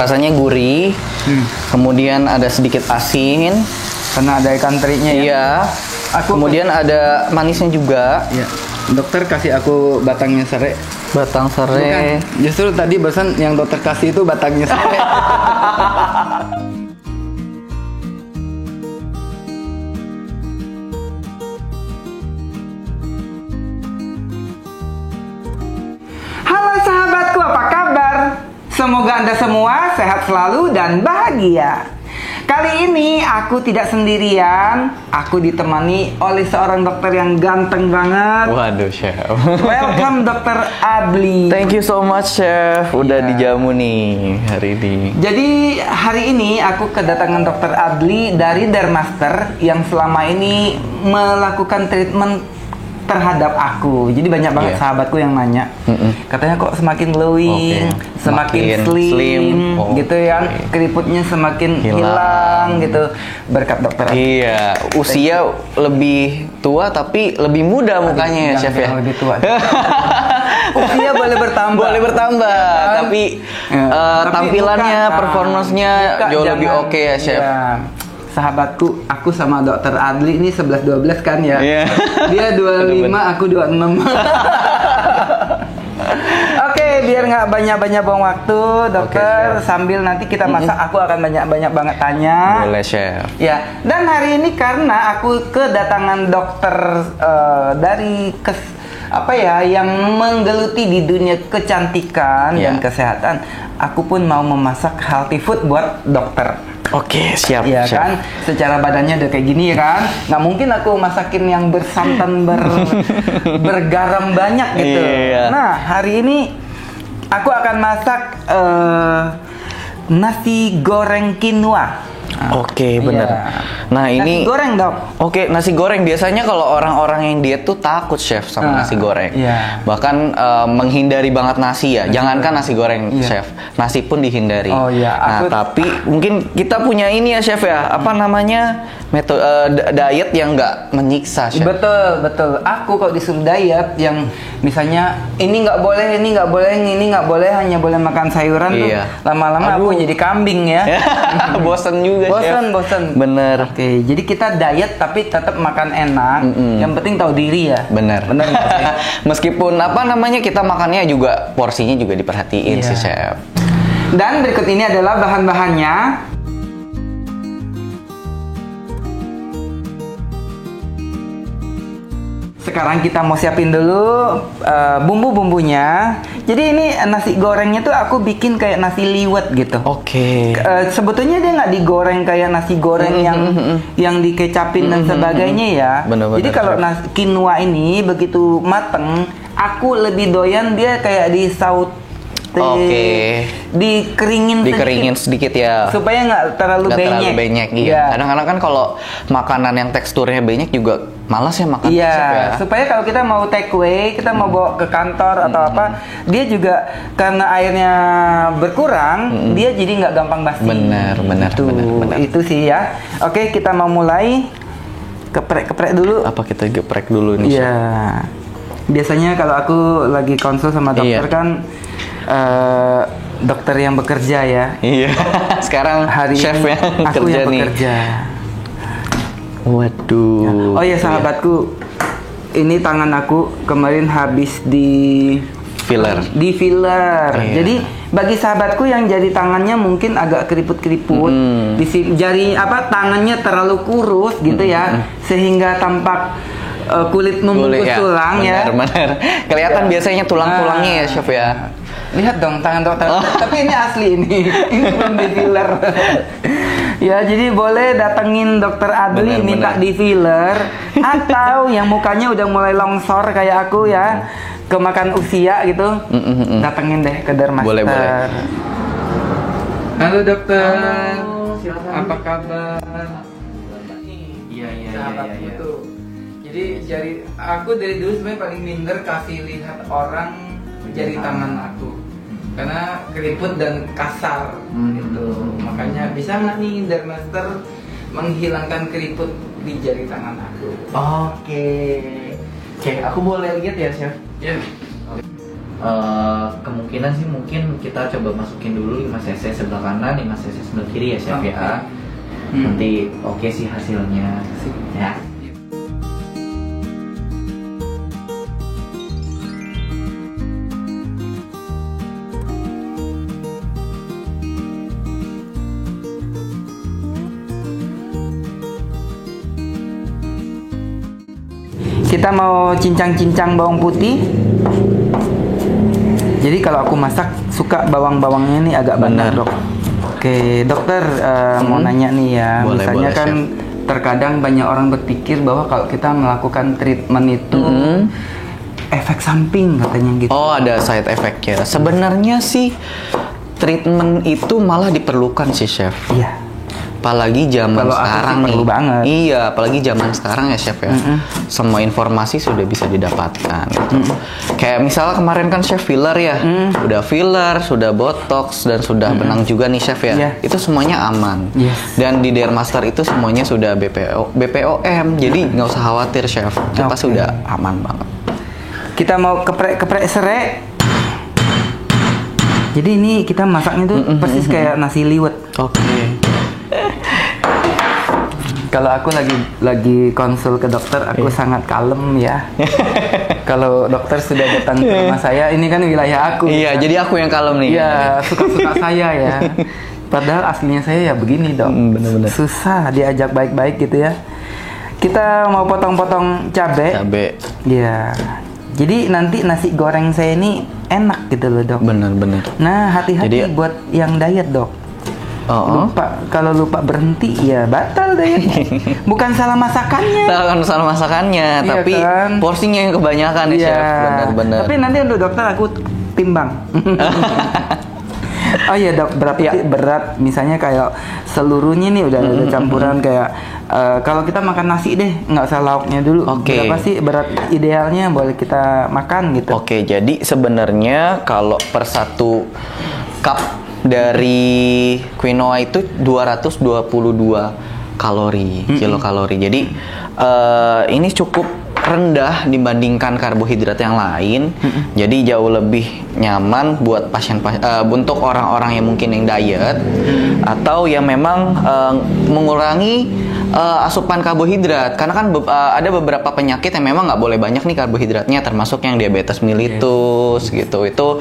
Rasanya gurih. Kemudian ada sedikit asin. Karena ada ikan terinya ya. Iya. Kemudian ada manisnya juga. Iya. Dokter kasih aku batangnya serai. Batang serai. Bukan. Justru tadi barusan yang dokter kasih itu batangnya serai. Halo sahabatku, apa kabar? Semoga Anda semua sehat selalu dan bahagia. Kali ini aku tidak sendirian, aku ditemani oleh seorang dokter yang ganteng banget. Waduh, Chef. Welcome Dokter Adli. Thank you so much, Chef. Udah dijamu nih hari ini. Jadi hari ini aku kedatangan Dokter Adli dari Dermaster yang selama ini melakukan treatment terhadap aku. Jadi banyak banget sahabatku yang nanya. Katanya kok semakin glowing, semakin slim. Gitu ya. Keriputnya semakin hilang gitu. Berkat dokter. Iya, usia lebih tua tapi lebih muda mukanya ya, Chef ya. Lebih tua. Usia boleh bertambah. Boleh bertambah, kan? tapi tampilannya, performance-nya jauh lebih oke ya, Chef. Ya. Sahabatku, aku sama Dokter Adli ini 11-12 kan ya. Iya. Dia 25, aku 26. Oke, biar nggak banyak-banyak buang waktu, dokter. Sambil nanti kita masak, aku akan banyak-banyak banget tanya. Boleh, Chef. Ya, dan hari ini karena aku kedatangan dokter dari yang menggeluti di dunia kecantikan dan kesehatan, aku pun mau memasak healthy food buat dokter. Oke, siap. Iya kan, secara badannya udah kayak gini ya kan, nggak mungkin aku masakin yang bersantan bergaram banyak gitu. Iya. Nah, hari ini aku akan masak nasi goreng quinoa. Oke, bener. Iya. Nah, ini nasi goreng dok. Oke, nasi goreng biasanya kalau orang-orang yang diet tuh takut, Chef, sama nasi goreng. Iya. Bahkan menghindari banget nasi ya. Jangankan nasi goreng, Chef. Nasi pun dihindari. Oh iya. Nah, tapi mungkin kita punya ini ya, Chef ya. Apa namanya? Metode diet yang nggak menyiksa, Chef. Betul, betul. Aku kalau disuruh diet yang misalnya ini nggak boleh, ini nggak boleh, ini nggak boleh, hanya boleh makan sayuran tuh. Lama-lama aku jadi kambing ya. Bosen juga, Chef. Bosen. Bener. Oke, jadi kita diet tapi tetap makan enak. Yang penting tahu diri ya. Bener. Meskipun kita makannya juga porsinya juga diperhatiin sih, Chef. Dan berikut ini adalah bahan-bahannya. Sekarang kita mau siapin dulu bumbu-bumbunya. Jadi ini nasi gorengnya tuh aku bikin kayak nasi liwet gitu. Oke. Sebetulnya dia nggak digoreng kayak nasi goreng yang dikecapin dan sebagainya ya. Bener-bener. Jadi kalau nasi quinoa ini begitu mateng, aku lebih doyan dia kayak disaut. Dikeringin sedikit ya, supaya nggak terlalu benyek. Iya. Kadang-kadang kan kalau makanan yang teksturnya benyek juga malas ya makan. Iya, ya. supaya kalau kita mau take away, kita mau bawa ke kantor atau apa, dia juga karena airnya berkurang, dia jadi nggak gampang basi. Benar. Itu sih ya. Oke, kita mau mulai geprek dulu. Apa kita geprek dulu nih? Iya. Biasanya kalau aku lagi konsul sama dokter kan. Dokter yang bekerja ya. Iya. Sekarang hari chef ini yang aku kerja yang nih. bekerja. Waduh. Oh ya sahabatku, ini tangan aku kemarin habis di filler. Iya. Jadi bagi sahabatku yang jari tangannya mungkin agak keriput-keriput, jari tangannya terlalu kurus gitu ya, sehingga tampak kulit membungkus tulang ya. Benar. Kelihatan biasanya tulang-tulangnya ya, Chef ya. Lihat dong tangan dokter. Tapi ini asli ini. Ini belum di filler. Ya, jadi boleh datengin Dokter Adli minta di filler, atau yang mukanya udah mulai longsor kayak aku ya, kemakan usia gitu. Datengin deh ke Dermaster. Boleh. Halo dokter. Halo, apa kabar? Iya. Jadi aku dari dulu sebenarnya paling minder kasih lihat orang jari tangan aku. Karena keriput dan kasar gitu. Makanya bisa nggak nih Dermaster menghilangkan keriput di jari tangan aku? Oke, aku boleh lihat ya, Chef? Ya. Kemungkinan sih mungkin kita coba masukin dulu 5 cc sebelah kanan, 5 cc sebelah kiri ya chef ya. Nanti oke sih hasilnya ya. Kita mau cincang-cincang bawang putih. Jadi kalau aku masak suka bawang-bawangnya nih agak banyak, Dok. Oke, dokter mau nanya nih ya. Boleh, Misalnya boleh, kan terkadang banyak orang berpikir bahwa kalau kita melakukan treatment itu efek samping katanya gitu. Oh, ada side effect-nya. Sebenarnya sih treatment itu malah diperlukan sih, Chef. Iya. Apalagi zaman Kalau aku sekarang sih perlu banget. Iya, apalagi zaman sekarang ya Chef ya. Semua informasi sudah bisa didapatkan gitu. Kayak misalnya kemarin kan Chef filler ya. Udah filler, sudah botox dan sudah benang juga nih Chef ya. Yeah. Itu semuanya aman. Yes. Dan di Dermaster itu semuanya sudah BPOM. Jadi nggak usah khawatir Chef. Kita sudah aman banget. Kita mau keprek-keprek serai. Jadi ini kita masaknya tuh persis kayak nasi liwet. Oke. Kalau aku lagi konsul ke dokter, aku sangat kalem ya. Kalau dokter sudah datang ke rumah saya, ini kan wilayah aku. Iya, kan? jadi aku yang kalem nih. Iya, suka-suka saya ya. Padahal aslinya saya ya begini, Dok. Bener-bener. Susah diajak baik-baik gitu ya. Kita mau potong-potong cabai. Cabe. Iya. Jadi nanti nasi goreng saya ini enak gitu loh, Dok. Bener-bener. Nah, hati-hati Jadi- buat yang diet, Dok. Lupa, kalau lupa berhenti ya batal dietnya. Bukan salah masakannya. Salah masakannya, Iya tapi kan? porsinya yang kebanyakan ya Iya. Chef. Bener-bener. Tapi nanti untuk dokter aku timbang. Oh iya, Dok, berapa sih berat misalnya kayak seluruhnya nih udah ada campuran kayak kalau kita makan nasi deh, nggak usah lauknya dulu. Oke. Berapa sih berat idealnya boleh kita makan gitu? Oke, jadi sebenarnya kalau per 1 cup dari quinoa itu 222 kalori, kilokalori. Jadi ini cukup rendah dibandingkan karbohidrat yang lain. Jadi jauh lebih nyaman buat untuk orang-orang yang mungkin yang diet atau yang memang mengurangi asupan karbohidrat. Karena kan ada beberapa penyakit yang memang nggak boleh banyak nih karbohidratnya, termasuk yang diabetes mellitus gitu. Itu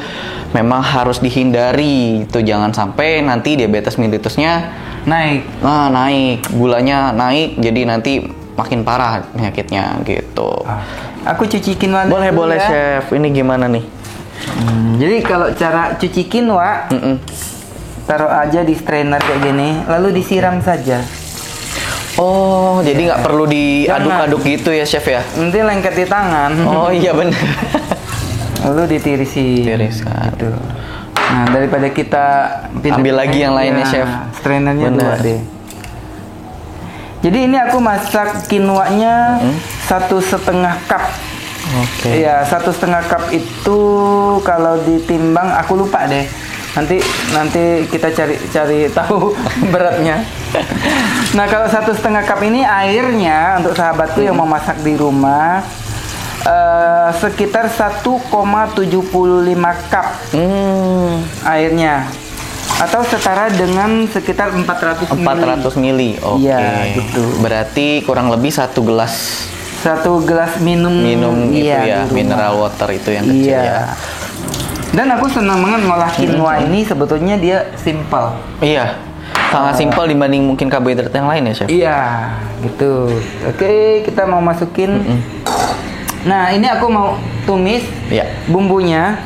memang harus dihindari. Itu jangan sampai nanti diabetes mellitusnya Naik. naik, gulanya naik, jadi nanti makin parah penyakitnya gitu. Aku cuci quinoa dulu Boleh ya. Chef. Ini gimana nih? Jadi kalau cara cuci quinoa, taruh aja di strainer kayak gini, lalu disiram saja. Oh, jadi nggak perlu diaduk-aduk gitu ya Chef ya? Nanti lengket di tangan. Oh iya bener. Lalu ditirisi. Tiriskan. Gitu. Nah, daripada kita Ambil lagi yang lainnya, Chef. Strainernya Bener. 2 deh. Jadi ini aku masak quinoa-nya 1,5 cup. Oke. Iya, 1,5 cup itu kalau ditimbang aku lupa deh. Nanti kita cari tahu beratnya. Nah, kalau 1,5 cup ini airnya untuk sahabatku yang mau masak di rumah sekitar 1,75 cup airnya, atau setara dengan sekitar 400 mili. Oke. Iya, gitu. Berarti kurang lebih 1 gelas 1 gelas minum itu iya, ya, di rumah. mineral water itu yang kecil Iya. ya. Dan aku senang banget ngolah quinoa ini, sebetulnya dia simple. Iya. Sangat simpel dibanding mungkin karbohidrat yang lain ya, Chef. Iya, gitu. Oke, kita mau masukin. Nah, ini aku mau tumis Iya. bumbunya.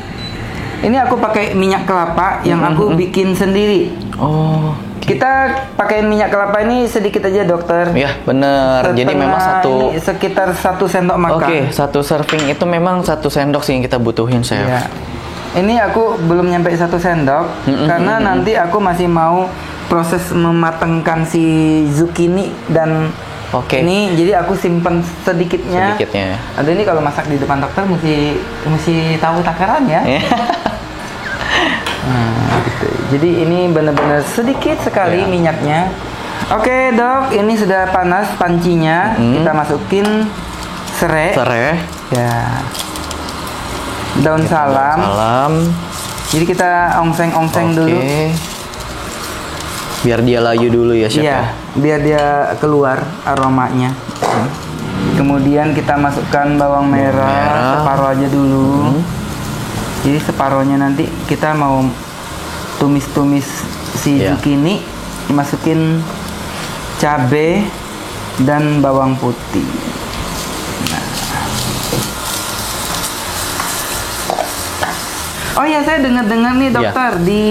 Ini aku pakai minyak kelapa yang aku bikin sendiri. Oh. Kita pakai minyak kelapa ini sedikit aja, dokter. Iya, bener. Jadi memang Ini sekitar 1 sendok makan. Oke, 1 serving itu memang 1 sendok sih yang kita butuhin, Chef. Iya. Ini aku belum nyampe 1 sendok karena nanti aku masih mau proses mematangkan si zucchini dan Oke. ini, jadi aku simpen sedikitnya. Sedikitnya. Ada ini kalau masak di depan dokter mesti tahu takaran ya. Nah, gitu. Jadi ini benar-benar sedikit sekali Ya. minyaknya. Oke, Dok, ini sudah panas pancinya. Kita masukin serai. Serai. Ya. Daun salam. Salam. Jadi kita ongseng-ongseng dulu. Biar dia layu dulu ya, Chef. Iya, biar dia keluar aromanya. Kemudian kita masukkan bawang merah separuh aja dulu. Jadi separuhnya nanti kita mau tumis-tumis si zucchini, masukin cabai dan bawang putih. Nah. Oh ya, saya dengar-dengar nih dokter di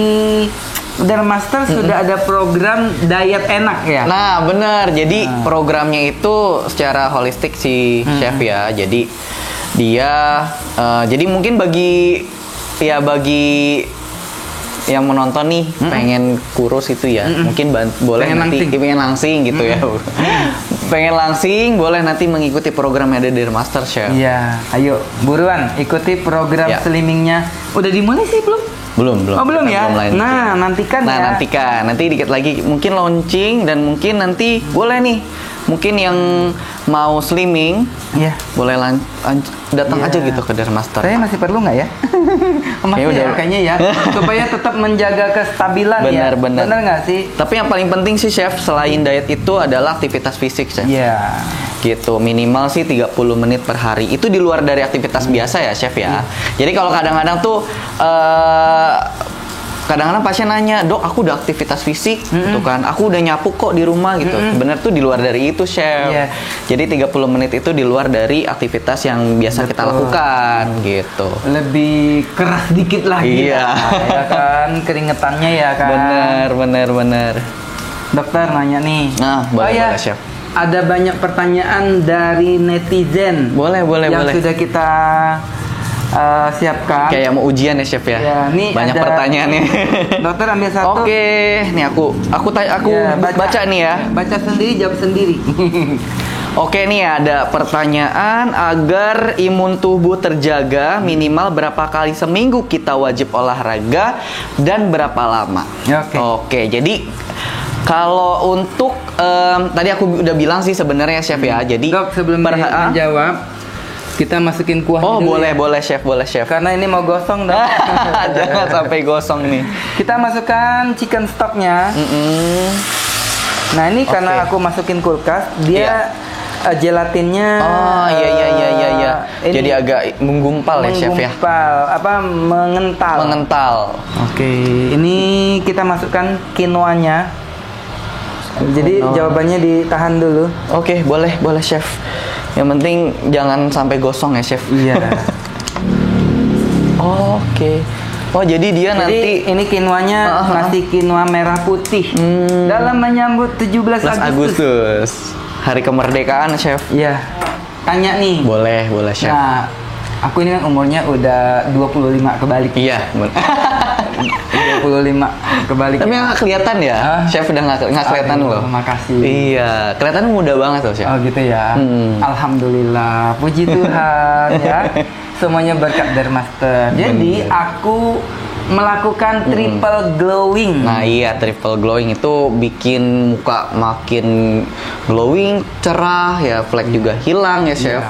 Dermaster sudah ada program diet enak ya? Nah, benar. Jadi programnya itu secara holistik si chef ya. Jadi dia jadi mungkin bagi yang menonton nih pengen kurus itu ya, mungkin boleh nanti pengen langsing gitu ya. Pengen langsing boleh nanti mengikuti program yang ada di Dermaster, Chef. Iya, ayo buruan ikuti program slimmingnya. Udah dimulai sih belum? Belum. Oh, belum ya? Nah, nantikan ya. Nantikan. Nanti dikit lagi mungkin launching dan mungkin nanti boleh nih. Mungkin yang mau slimming, boleh datang aja gitu ke Dermaster. Saya masih perlu nggak ya? Kayaknya ya, supaya tetap menjaga kestabilan. Benar nggak sih? Tapi yang paling penting sih, Chef, selain diet itu adalah aktivitas fisik, Chef. Iya. Gitu, minimal sih 30 menit per hari. Itu di luar dari aktivitas biasa ya, Chef ya. Jadi kalau kadang-kadang tuh kadang-kadang pasien nanya, "Dok, aku udah aktivitas fisik gitu kan. Aku udah nyapu kok di rumah gitu." Sebenarnya tuh di luar dari itu, Chef. Jadi 30 menit itu di luar dari aktivitas yang biasa kita lakukan gitu. Lebih keras dikit lagi. Iya. Ya kan, keringetannya ya kan. Bener. Dokter nanya nih. Nah, boleh, Chef. Ada banyak pertanyaan dari netizen. Boleh. Yang sudah kita siapkan. Kayak mau ujian ya, Chef ya. Nih banyak pertanyaannya. Dokter ambil satu. Oke, nih aku baca nih ya. Baca sendiri, jawab sendiri. Oke, nih ada pertanyaan, agar imun tubuh terjaga minimal berapa kali seminggu kita wajib olahraga dan berapa lama? Oke, jadi kalau untuk tadi aku udah bilang sih sebenarnya, Chef ya. Jadi Dok, sebelum menjawab, kita masukin kuah dulu. Boleh, Chef. Karena ini mau gosong, Dok. Jangan sampai gosong nih. Kita masukkan chicken stocknya. Nah, ini karena aku masukin kulkas, dia gelatinnya. Oh, iya. Jadi agak menggumpal ya, Chef ya. Mengental. Oke, ini kita masukkan quinoanya. Jadi jawabannya ditahan dulu. Oke, boleh, Chef. Yang penting jangan sampai gosong ya, Chef. Iya. Oke. Oh, jadi dia nanti ini quinoanya masih quinoa merah putih. Dalam menyambut 17 Agustus. Hari kemerdekaan, Chef. Iya. Tanya nih. Boleh, Chef. Nah, aku ini kan umurnya udah 25 kebalik. Iya, 25 kebalik. Tapi nggak kelihatan ya, Chef, udah nggak kelihatan loh. Makasih. Iya, kelihatan muda banget loh, Chef. Oh gitu ya. Alhamdulillah, puji Tuhan ya. Semuanya berkat Dermaster. Jadi aku melakukan triple glowing. Nah iya, triple glowing itu bikin muka makin glowing, cerah ya, flek juga hilang ya, Chef.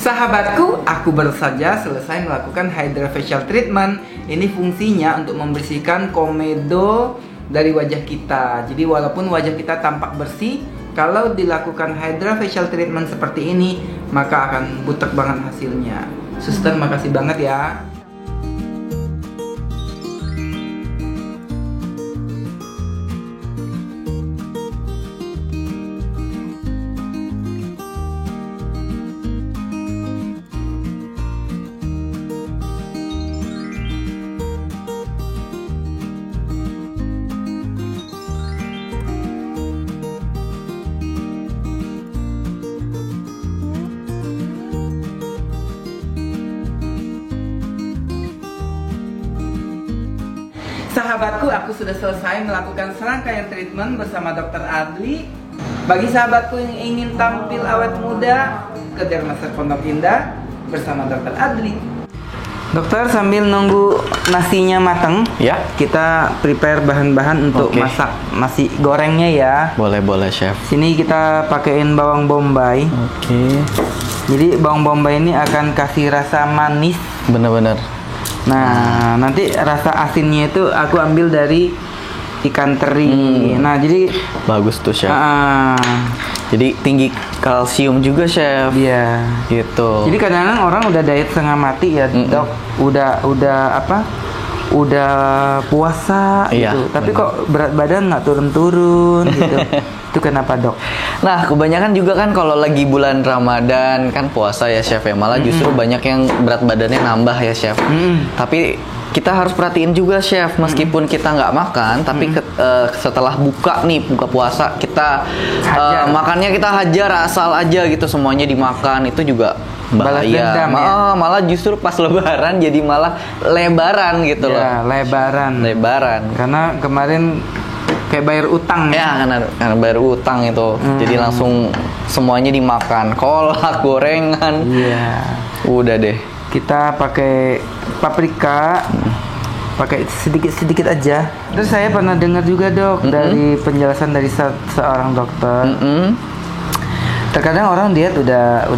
Sahabatku, aku baru saja selesai melakukan Hydra Facial Treatment. Ini fungsinya untuk membersihkan komedo dari wajah kita. Jadi walaupun wajah kita tampak bersih, kalau dilakukan Hydra Facial Treatment seperti ini, maka akan butek banget hasilnya. Suster, makasih banget ya. Sahabatku, aku sudah selesai melakukan serangkaian treatment bersama Dr. Adli. Bagi sahabatku yang ingin tampil awet muda, ke Dermaster Pondok Indah. bersama Dokter Adli. Dokter, sambil nunggu nasinya mateng, Ya. kita prepare bahan-bahan untuk Oke. masak nasi gorengnya ya. Boleh chef. Sini kita pakein bawang bombay. Oke. Jadi bawang bombay ini akan kasih rasa manis. Bener-bener. Nah, nanti rasa asinnya itu aku ambil dari ikan teri. Nah, jadi Bagus tuh chef. ah, Jadi tinggi kalsium juga chef. iya. Gitu. Jadi kadang-kadang orang udah diet setengah mati ya, Dok. Udah apa? Udah puasa Iya, gitu. Tapi benar. kok berat badan nggak turun-turun gitu. Itu kenapa, Dok? Nah, kebanyakan juga kan kalau lagi bulan Ramadan kan puasa ya chef ya. Malah justru banyak yang berat badannya nambah ya chef. Tapi kita harus perhatiin juga chef, meskipun kita nggak makan, tapi setelah buka puasa kita Hajar. makannya kita hajar asal aja gitu, semuanya dimakan, itu juga Balas bahaya. dendam ya? Malah justru pas lebaran jadi malah lebaran gitu Ya, loh. lebaran. Lebaran. Karena kemarin kayak bayar utang Ya, karena bayar utang itu. Jadi langsung semuanya dimakan. Kolak, gorengan. Iya. Udah deh. Kita pakai paprika, pakai sedikit-sedikit aja. Terus saya pernah dengar juga, Dok, dari penjelasan dari seorang dokter. Terkadang orang diet udah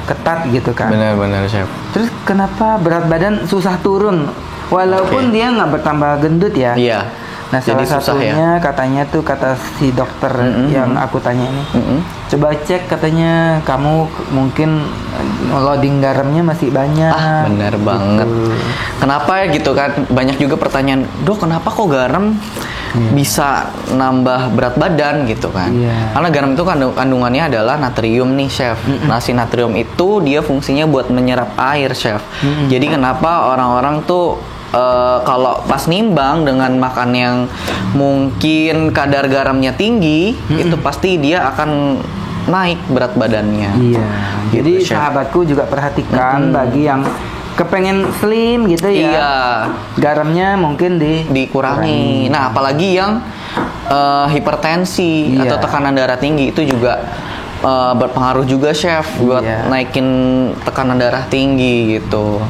ketat gitu kan. Benar-benar chef. Terus kenapa berat badan susah turun? Walaupun dia nggak bertambah gendut ya. Iya. Nah, Jadi salah susah ya. satunya katanya tuh kata si dokter yang aku tanya ini, coba cek, katanya kamu mungkin loading garamnya masih banyak. Bener banget. Kenapa ya gitu kan? Banyak juga pertanyaan, Dok, kenapa kok garam bisa nambah berat badan gitu kan? Iya. Karena garam itu kandungannya adalah natrium nih chef. Nah, si natrium itu dia fungsinya buat menyerap air chef. Jadi kenapa orang-orang tuh kalau pas nimbang dengan makan yang mungkin kadar garamnya tinggi, itu pasti dia akan naik berat badannya. Iya. Gitu, Jadi Chef. sahabatku juga perhatikan bagi yang kepengen slim gitu ya. Iya. Garamnya mungkin Dikurangi. Nah, apalagi yang hipertensi Iya. atau tekanan darah tinggi itu juga berpengaruh juga chef buat Iya. naikin tekanan darah tinggi gitu.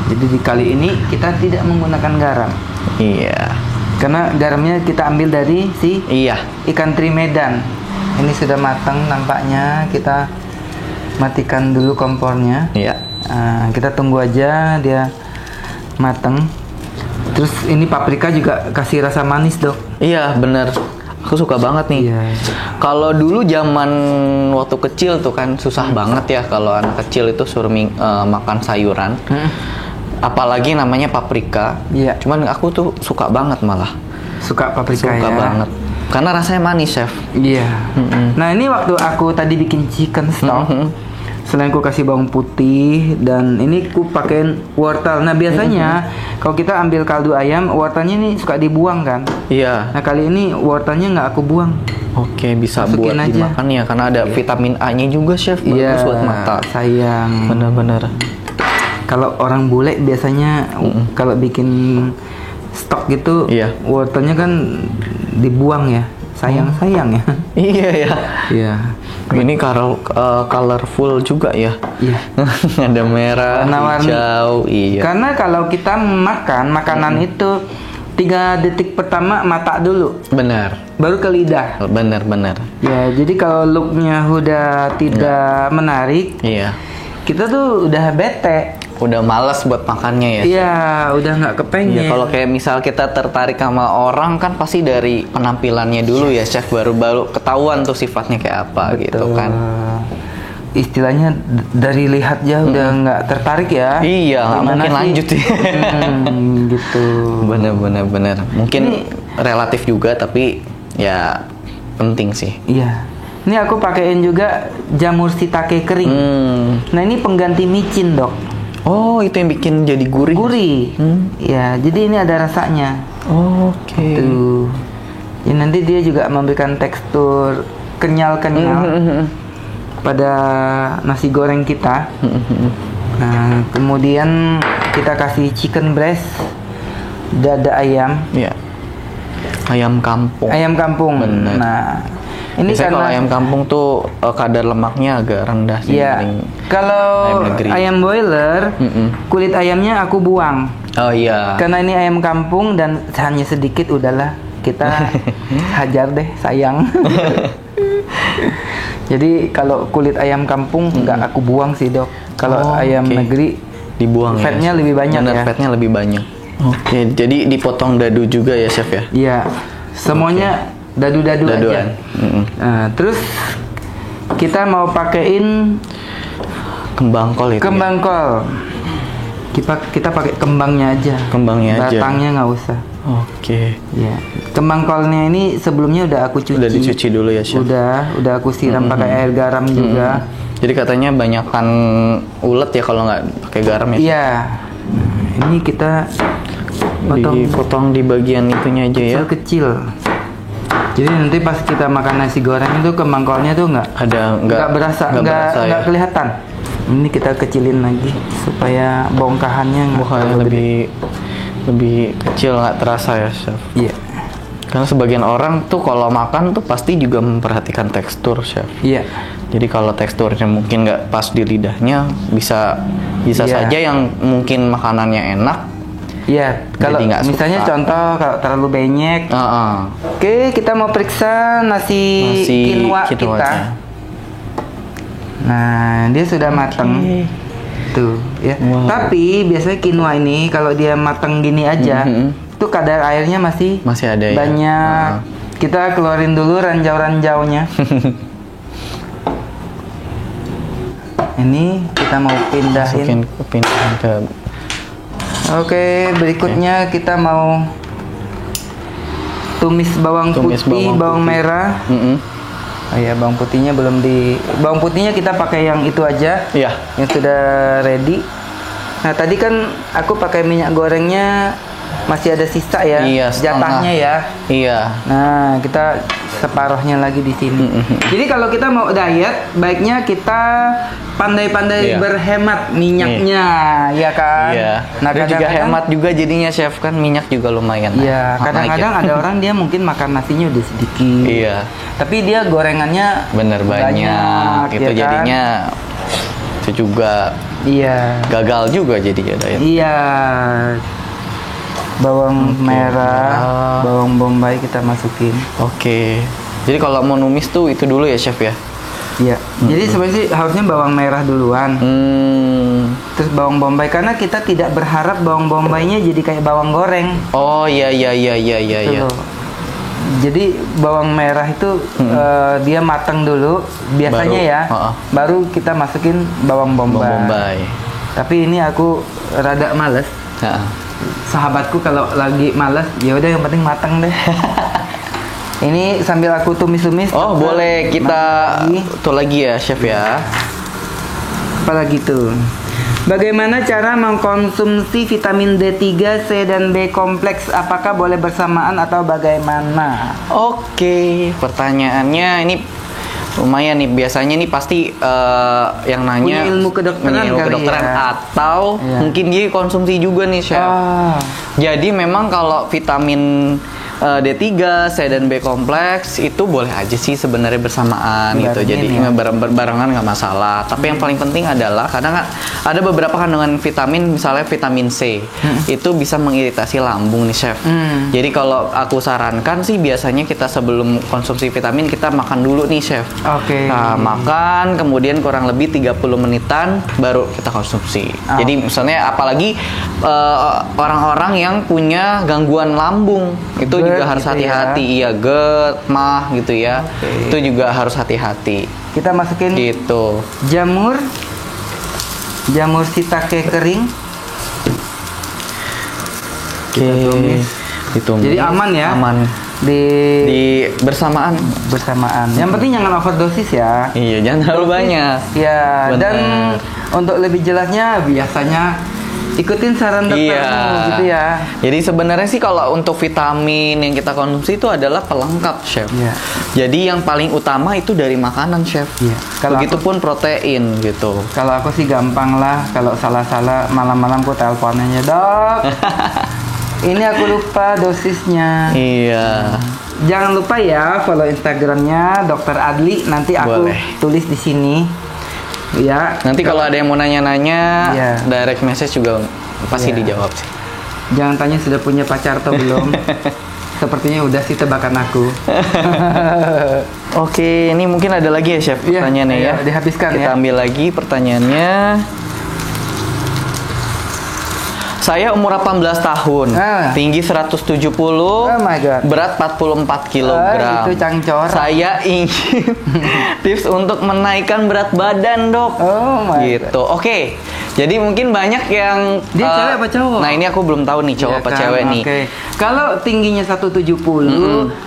Jadi di kali ini kita tidak menggunakan garam. Iya. Karena garamnya kita ambil dari si Iya. ikan teri Medan. Ini sudah matang nampaknya. Kita matikan dulu kompornya. Iya. Kita tunggu aja dia matang. Terus ini paprika juga kasih rasa manis, Dok. Iya, bener. Aku suka banget nih. Iya. Kalau dulu zaman waktu kecil tuh kan susah banget ya kalau anak kecil itu suruh makan sayuran. Apalagi namanya paprika. Iya. Cuman aku tuh suka banget malah. Suka paprika Suka ya. banget. Karena rasanya manis, chef. Iya. Nah, ini waktu aku tadi bikin chicken stock. Selain ku kasih bawang putih dan ini ku pakein wortel. Nah, biasanya kalau kita ambil kaldu ayam, wortelnya ini suka dibuang kan. Iya. Nah, kali ini wortelnya nggak aku buang. Oke, bisa Masukin buat aja. dimakan ya karena ada vitamin A-nya juga, chef. Bagus buat mata. Sayang. Bener-bener. Kalau orang bule biasanya kalau bikin stok gitu, Iya. wortelnya kan dibuang ya. Sayang ya. Iya ya. Iya. Ini colorful juga ya. Iya. Ada merah, Warna-warni. hijau, iya. Karena kalau kita makan makanan itu 3 detik pertama mata dulu, Benar. baru ke lidah. Benar. Ya, jadi kalau looknya udah tidak menarik, Iya. kita tuh udah bete. Udah malas buat makannya ya. Iya, udah nggak kepengen. Ya, kalau kayak misal kita tertarik sama orang kan pasti dari penampilannya dulu ya, chef, baru ketahuan tuh sifatnya kayak apa gitu kan. Istilahnya dari lihat aja udah nggak tertarik ya. Iya, nggak Gimana mungkin sih? lanjut ya. Gitu. Bener. Mungkin relatif juga tapi ya penting sih. Iya. Ini aku pakein juga jamur shiitake kering. Nah, ini pengganti micin, Dok. Oh, itu yang bikin jadi gurih. Gurih. Ya, jadi ini ada rasanya. Oke. Tuh. Ya, nanti dia juga memberikan tekstur kenyal-kenyal pada nasi goreng kita. Nah, kemudian kita kasih chicken breast, dada ayam. Iya. Ayam kampung. Ayam kampung. Bener. Nah, Ini Biasanya karena kalau ayam kampung tuh kadar lemaknya agak rendah sih Iya. dibanding Kalau ayam negeri. ayam boiler, kulit ayamnya aku buang. Oh iya. Karena ini ayam kampung dan hanya sedikit, udahlah kita hajar deh, sayang. Jadi kalau kulit ayam kampung nggak aku buang sih, Dok. Kalau ayam oke. negeri Dibuang fatnya ya. lebih banyak Benar, ya. fatnya lebih banyak. Oke, jadi dipotong dadu juga ya, Chef ya? Iya. Semuanya dadu-dadu aja. Daduan. Nah, terus kita mau pakein Kembang kol itu. kembang kol. Kita pakai kembangnya aja. Kembangnya aja. Batangnya nggak usah. Oke. Ya. Kembang kolnya ini sebelumnya udah aku cuci. Udah dicuci dulu ya, Chef? Udah aku siram pakai air garam juga. Jadi katanya banyakan ulet ya kalau nggak pakai garam ya? Iya. Nah, ini kita potong Dipotong di bagian itunya aja ya? kecil. Jadi nanti pas kita makan nasi goreng itu kembang kolnya tuh nggak berasa, nggak ya? kelihatan. Ini kita kecilin lagi supaya bongkahannya Bukannya lebih kecil, nggak terasa ya, Chef? Iya. Karena sebagian orang tuh kalau makan tuh pasti juga memperhatikan tekstur, Chef. Iya. Jadi kalau teksturnya mungkin nggak pas di lidahnya, bisa Iya. saja yang mungkin makanannya enak. Iya. Kalau Jadi nggak misalnya suka. contoh kalau terlalu banyak. Oke, kita mau periksa nasi quinoa kita. quinoa-nya. Nah, dia sudah matang. Tuh, ya. Wow. Tapi biasanya quinoa ini kalau dia matang gini aja, tuh kadar airnya masih Masih ada ya? banyak. Kita keluarin dulu ranjau-ranjaunya. Ini kita mau pindahin. Pindahin ke Oke, berikutnya kita mau tumis bawang putih, bawang merah. Oh ya, bawang putihnya belum bawang putihnya kita pakai yang itu aja. Iya. Yang sudah ready. Nah, tadi kan aku pakai minyak gorengnya masih ada sisa ya. Iya, setengah. Jatahnya ya. Iya. Nah, kita separuhnya lagi di sini. Jadi kalau kita mau diet, baiknya kita pandai-pandai Iya. berhemat minyaknya, ya kan? Iya. Nah, Dan juga kadang-kadang hemat juga jadinya, Chef, kan minyak juga lumayan. Iya, naik kadang-kadang ya. ada orang dia mungkin makan nasinya udah sedikit. Iya. Tapi dia gorengannya Bener banyak. Itu ya kan? jadinya itu juga Iya. gagal juga jadinya diet. Iya. Bawang merah, bawang bombay kita masukin. Oke. Jadi kalau mau numis tuh itu dulu ya, Chef ya? Iya. Jadi sebenarnya sih harusnya bawang merah duluan. Terus bawang bombay karena kita tidak berharap bawang bombaynya jadi kayak bawang goreng. Oh iya. Gitu loh. Jadi bawang merah itu dia matang dulu biasanya baru kita masukin bawang bombay. Tapi ini aku rada males. Sahabatku kalau lagi males, ya udah yang penting matang deh. Ini sambil aku tumis-tumis. Oh, boleh kita tuh lagi ya, Chef ya. Apalagi tuh. Bagaimana cara mengkonsumsi vitamin D3, C dan B kompleks? Apakah boleh bersamaan atau bagaimana? Oke, pertanyaannya ini lumayan nih. Biasanya nih pasti yang nanya Punya ilmu kedokteran kali ya? Atau mungkin dia konsumsi juga nih, Chef. Jadi memang kalau vitamin D3, C dan B kompleks itu boleh aja sih sebenarnya bersamaan gitu. Jadi barengan nggak masalah. Tapi yang paling penting adalah kadang ada beberapa kandungan vitamin, misalnya vitamin C, itu bisa mengiritasi lambung nih, Chef. Jadi kalau aku sarankan sih biasanya kita sebelum konsumsi vitamin kita makan dulu nih, Chef. Oke. Nah, makan kemudian kurang lebih 30 menitan baru kita konsumsi. Jadi misalnya apalagi orang-orang yang punya gangguan lambung itu juga harus hati-hati. Iya, GERD, MAH gitu ya. Itu juga harus hati-hati. Kita masukin gitu. Jamur shiitake kering. Kita tumis. Jadi aman ya? Aman. Di bersamaan. Yang penting jangan overdosis ya. Iya, jangan terlalu banyak. Ya, Bener. dan untuk lebih jelasnya biasanya ikutin saran doktermu gitu ya. Jadi sebenarnya sih kalau untuk vitamin yang kita konsumsi itu adalah pelengkap, Chef. Iya. Jadi yang paling utama itu dari makanan, Chef. Iya. Begitupun protein gitu. Kalau aku sih gampang lah, kalau salah-salah malam-malam aku teleponnya, Dok. Ini aku lupa dosisnya. Iya. Jangan lupa ya follow Instagramnya Dokter Adli. Nanti aku tulis di sini. Ya. Nanti kalau ada yang mau nanya-nanya, direct message juga pasti dijawab sih. Jangan tanya sudah punya pacar atau belum. Sepertinya udah sih tebakan aku. Oke, ini mungkin ada lagi ya Chef pertanyaannya ya. Dihabiskan Kita ambil lagi pertanyaannya. Saya umur 18 tahun, tinggi 170, my God. berat 44 kg. Itu cangcor. Saya ingin tips untuk menaikkan berat badan, Dok. Oh my gitu. God. Oke. Jadi mungkin banyak yang dia cewek apa cowok? Nah, ini aku belum tahu nih cowok apa cewek nih. Kalau tingginya 170,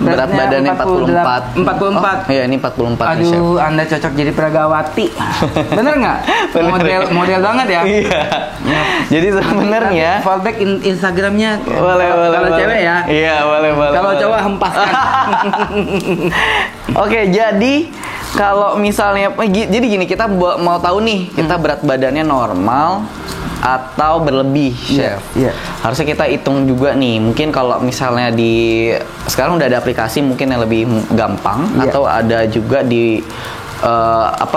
berat badannya 44. 44. Iya, ini 44 Aduh, nih, Chef. Anda cocok jadi peragawati. Bener nggak? Model banget ya. Iya. Jadi sebenarnya fallback Instagramnya boleh kalau cewek ya. Iya, boleh. Kalau cowok hempaskan. Oke, jadi kalau misalnya jadi gini, kita mau tahu nih kita berat badannya normal atau berlebih, Chef. Harusnya kita hitung juga nih. Mungkin kalau misalnya sekarang udah ada aplikasi mungkin yang lebih gampang atau ada juga di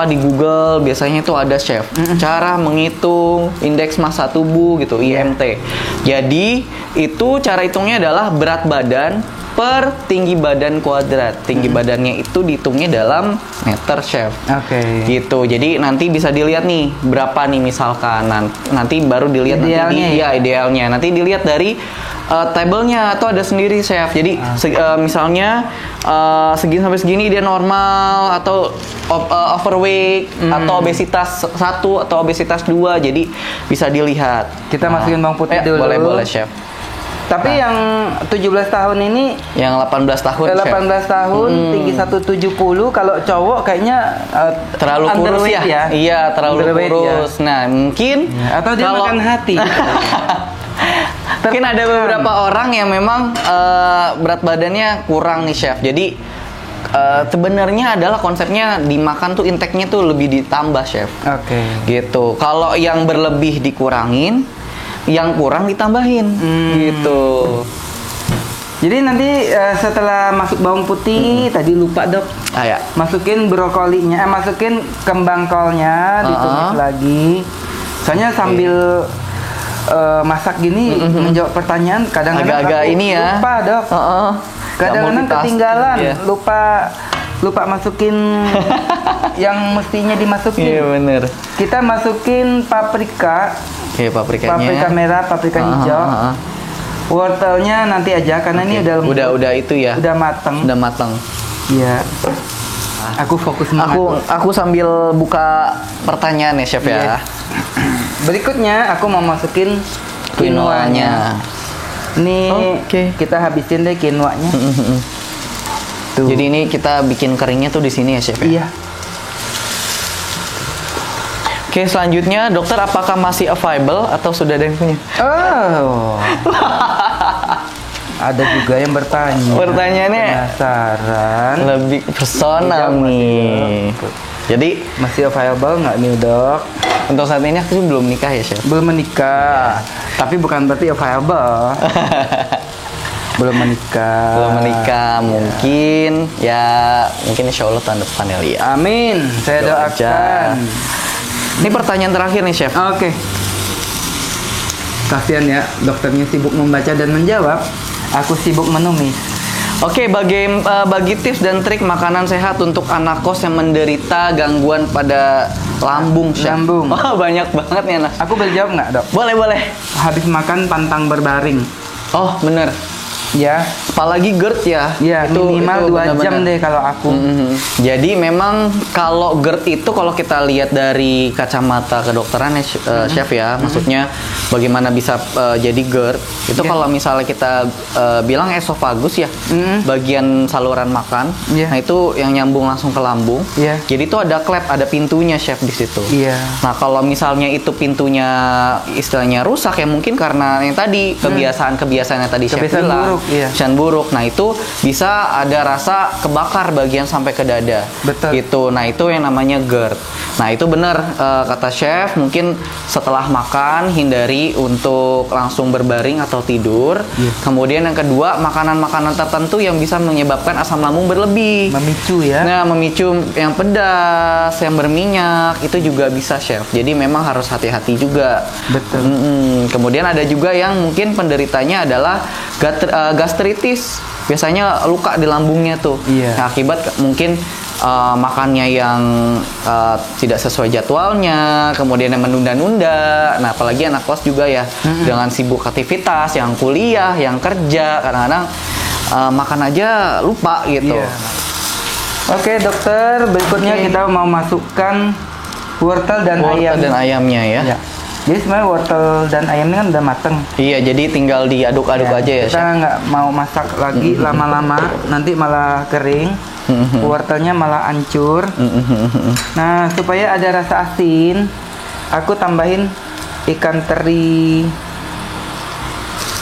di Google biasanya itu ada, Chef, cara menghitung indeks massa tubuh gitu, IMT. Jadi itu cara hitungnya adalah berat badan per tinggi badan kuadrat. Tinggi badannya itu dihitungnya dalam meter, Chef. Gitu. Jadi nanti bisa dilihat nih berapa nih misalkan. Nanti baru dilihat idealnya. Idealnya. Nanti dilihat dari tabelnya atau ada sendiri, Chef. Jadi misalnya segini sampai segini dia normal atau overweight atau obesitas 1 atau obesitas 2. Jadi bisa dilihat. Kita masukin bawang putih dulu. Boleh, Chef. Tapi yang 17 tahun ini, yang 18 tahun, 18 tahun, tinggi 170, kalau cowok kayaknya terlalu kurus ya. Iya, terlalu kurus. Ya. Nah, mungkin atau dia makan hati. Mungkin ada beberapa orang yang memang berat badannya kurang nih, Chef. Jadi sebenarnya adalah konsepnya dimakan tuh intake-nya tuh lebih ditambah, Chef. Gitu. Kalau yang berlebih dikurangin, yang kurang ditambahin, gitu. Jadi nanti setelah masuk bawang putih, tadi lupa, Dok. Masukin brokolinya, masukin kembang kolnya, ditumis lagi. Soalnya sambil masak gini menjawab pertanyaan kadang-kadang agak-agak ini ya. Lupa, Dok. Kadang-kadang ketinggalan, lupa masukin yang mestinya dimasukin. Iya, bener. Kita masukin paprika. Paprika merah, paprika hijau. Wortelnya nanti aja karena ini udah itu ya. Udah matang. Iya. Aku fokus aku sambil buka pertanyaan ya, Chef ya. Berikutnya aku mau masukin quinoa-nya. Nih, kita habisin deh quinoa-nya. Tuh. Jadi ini kita bikin keringnya tuh di sini ya, Chef ya. Iya. Oke, selanjutnya dokter, apakah masih available atau sudah ada yang punya? Ada juga yang bertanya. Pertanyaannya penasaran. Lebih personal nih. Jadi masih available nggak nih, Dok? Untuk saat ini aku belum nikah ya, Chef. Belum menikah. Tapi bukan berarti available. Belum menikah. Mungkin insya Allah tahun depan ya, Lia. Amin. Saya doakan. Ini pertanyaan terakhir nih, Chef. Oke. Kasihan ya, dokternya sibuk membaca dan menjawab. Aku sibuk menumis. Oke, bagi tips dan trik makanan sehat untuk anak kos yang menderita gangguan pada lambung, Chef. Lambung. Oh, banyak banget nih, anak. Aku boleh jawab nggak, Dok? Boleh. Habis makan pantang berbaring. Oh, bener. Ya, apalagi GERD ya. Ya, itu minimal 2 jam deh kalau aku. Jadi memang kalau GERD itu kalau kita lihat dari kacamata kedokteran ya, Chef ya, maksudnya bagaimana bisa jadi GERD itu kalau misalnya kita bilang esofagus ya, bagian saluran makan. Nah, itu yang nyambung langsung ke lambung. Jadi itu ada klep, ada pintunya, Chef, di situ. Nah, kalau misalnya itu pintunya istilahnya rusak ya, mungkin karena yang tadi kebiasaan yang tadi Chef bilang. iya. Kebiasaan buruk. Nah, itu bisa ada rasa kebakar bagian sampai ke dada. Betul. Gitu. Nah, itu yang namanya GERD. Nah, itu benar kata chef, mungkin setelah makan hindari untuk langsung berbaring atau tidur. Iya. Kemudian yang kedua, makanan-makanan tertentu yang bisa menyebabkan asam lambung berlebih. Memicu ya. Nah, memicu yang pedas, yang berminyak, itu juga bisa, chef. Jadi memang harus hati-hati juga. Betul. Kemudian ada juga yang mungkin penderitanya adalah gastritis. Biasanya luka di lambungnya tuh. Iya. Nah, akibat mungkin makannya yang tidak sesuai jadwalnya, kemudian yang menunda-nunda. Nah, apalagi anak kos juga ya, dengan sibuk aktivitas, yang kuliah, yang kerja, kadang-kadang makan aja lupa gitu. Iya. Oke, dokter, berikutnya kita mau masukkan wortel dan ayam. Dan ayamnya ya. Ya. Jadi sebenarnya wortel dan ayam ini kan udah mateng. Iya, jadi tinggal diaduk-aduk aja ya, Kita chef. nggak mau masak lagi lama-lama, nanti malah kering. Wortelnya malah hancur. Nah, supaya ada rasa asin, aku tambahin ikan teri.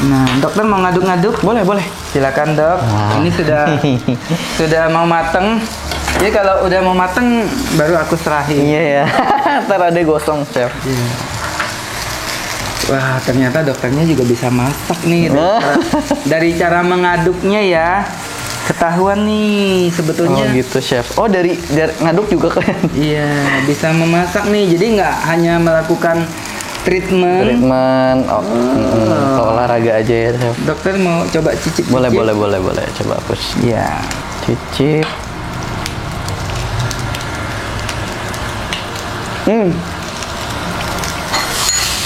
Nah, dokter mau ngaduk-ngaduk? Boleh, boleh. Silakan, Dok. Ini sudah mau mateng. Jadi kalau udah mau mateng baru aku serahin. Iya ya. Ntar ada gosong, chef. Wah, ternyata dokternya juga bisa masak nih. Dari cara mengaduknya ya, ketahuan nih sebetulnya. Oh gitu, chef. Oh, dari ngaduk juga kan? Iya, bisa memasak nih. Jadi nggak hanya melakukan treatment. Ke olahraga aja ya, chef. Dokter mau coba cicip. Boleh. Coba aku Iya. cicip.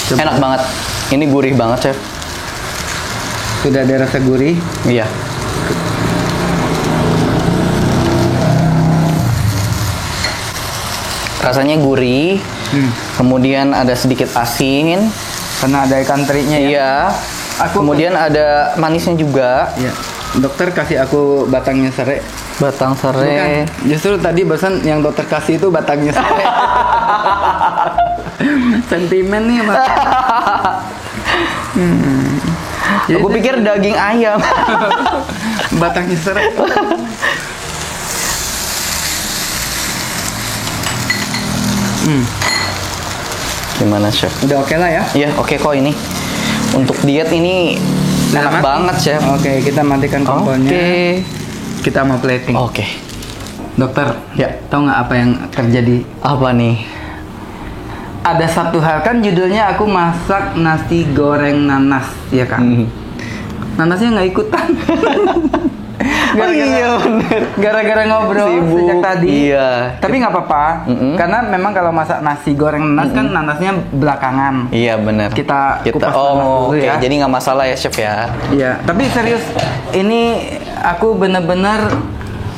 Coba. Enak banget. Ini gurih banget, chef. Sudah ada rasa gurih. Iya. Rasanya gurih. Kemudian ada sedikit asin. Karena ada ikan terinya ya. Iya. Kemudian ada manisnya juga. Iya. Dokter kasih aku batangnya serai. Batang serai. Bukan. Justru tadi barusan yang dokter kasih itu batangnya serai. Sentimen nih, Mas. Aku pikir daging ayam. Batangnya serai. Gimana, chef? Udah oke lah ya. Iya, oke kok ini. Untuk diet ini enak Selamat. banget, chef. Oke, kita matikan kompornya. Oke. Kita mau plating. Oke. Dokter, Ya. tahu nggak apa yang terjadi? Apa nih? Ada satu hal, kan judulnya aku masak nasi goreng nanas, ya kan? Nanasnya nggak ikutan. Iya, bener. Gara-gara ngobrol Sibuk, sejak tadi. iya. Tapi nggak apa-apa, karena memang kalau masak nasi goreng nanas kan nanasnya belakangan. Iya, bener. Kita kupas oh, dulu oke. ya. Jadi nggak masalah ya, chef ya. Iya, tapi serius, ini aku bener-bener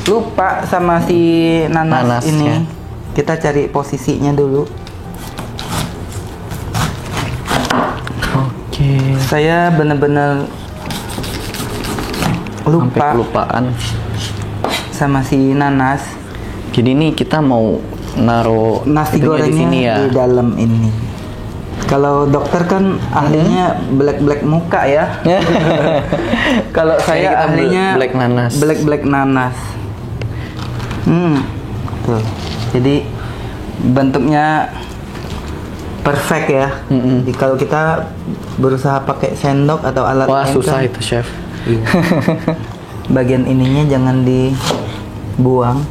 lupa sama si nanas Nanasnya. ini. Kita cari posisinya dulu. Oke. Saya bener-bener Sampai lupa kelupaan. sama si nanas. Jadi ini kita mau naruh Nasi itunya gorengnya di sini ya. di dalam ini. Kalau dokter kan ahlinya black muka ya. Kalau Kayak saya kita ahlinya black nanas. Black nanas. Tuh. Jadi bentuknya perfect ya. Jadi kalau kita berusaha pakai sendok atau alat Wah, lain susah kan, itu, chef. iya. Bagian ininya jangan dibuang.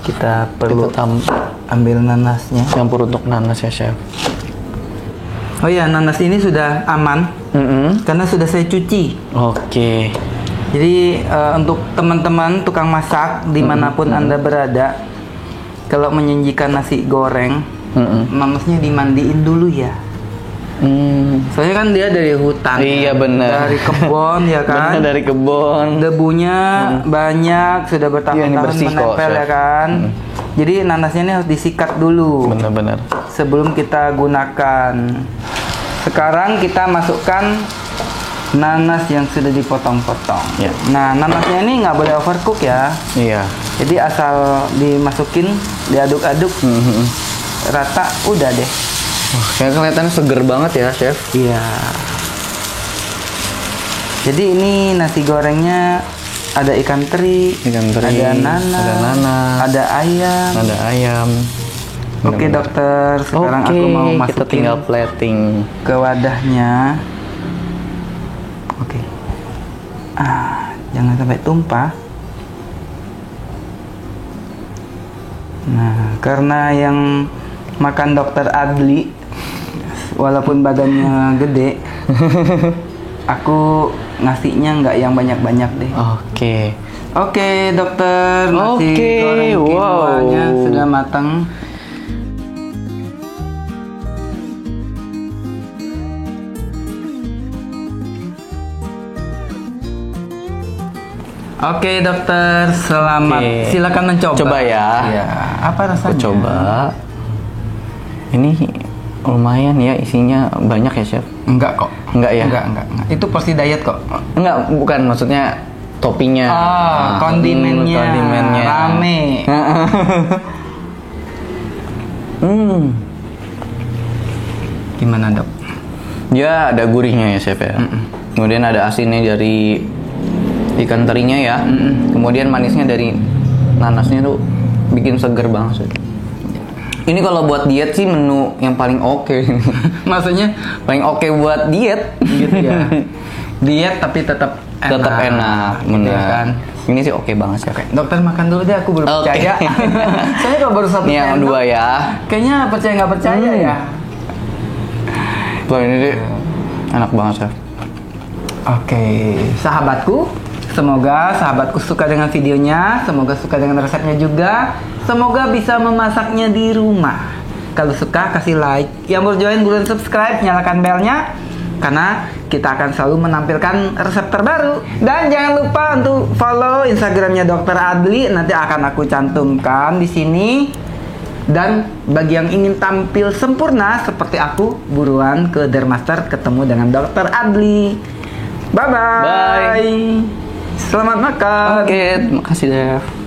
Kita perlu Kita ambil nanasnya. campur untuk nanas ya, chef. Oh ya, nanas ini sudah aman karena sudah saya cuci. Oke. Jadi untuk teman-teman tukang masak dimanapun Anda berada, kalau menyajikan nasi goreng, nanasnya dimandiin dulu ya. Soalnya kan dia dari hutan. Iya, ya. benar. Dari kebun ya kan. Bener, dari kebun. Debunya banyak, sudah Iya, ini bertahun-tahun bersih kok, menempel ya chef. kan. Jadi nanasnya ini harus disikat dulu Bener-bener. sebelum kita gunakan. Sekarang kita masukkan nanas yang sudah dipotong-potong. Ya. Nah, nanasnya ini nggak boleh overcook ya. Iya. Jadi asal dimasukin, diaduk-aduk rata, udah deh. Wah, kayak kelihatannya seger banget ya, chef. Iya. Jadi ini nasi gorengnya ada ikan teri, ada nanas, ada ayam. Oke dokter, sekarang aku mau kita masukin tinggal plating ke wadahnya. Oke. Jangan sampai tumpah. Nah, karena yang makan dokter Adli, walaupun badannya gede, aku ngasihnya nggak yang banyak-banyak deh. Oke, dokter, nasi goreng quinoa-nya sudah matang. Oke dokter, selamat. Silakan mencoba. Coba ya. Iya. Apa rasanya? Aku coba. Ini lumayan ya, isinya banyak ya chef? Enggak kok. Enggak ya? Enggak. Itu porsi diet kok. Enggak, bukan, maksudnya toppingnya. Kondimennya. Rame. Gimana dok? Ya ada gurihnya ya chef ya. Kemudian ada asinnya dari ikan terinya ya. Kemudian manisnya dari nanasnya tuh bikin seger banget sih. Ini kalau buat diet sih menu yang paling oke. Maksudnya paling oke buat diet gitu ya. Diet tapi tetap enak, gitu ya kan. Ini sih oke banget sih. Dokter makan dulu deh, aku baru percaya. Saya kalau baru satu ini yang sendok, dua ya. Kayaknya percaya nggak percaya ya. Wah ini sih enak banget chef. Oke, sahabatku, semoga sahabatku suka dengan videonya, semoga suka dengan resepnya juga, semoga bisa memasaknya di rumah. Kalau suka kasih like, yang baru join buruan subscribe, nyalakan belnya, karena kita akan selalu menampilkan resep terbaru. Dan jangan lupa untuk follow Instagramnya Dr. Adli, nanti akan aku cantumkan di sini. Dan bagi yang ingin tampil sempurna seperti aku, buruan ke Dermaster ketemu dengan Dr. Adli. Bye-bye. Bye. Selamat makan. Oke, terima kasih chef.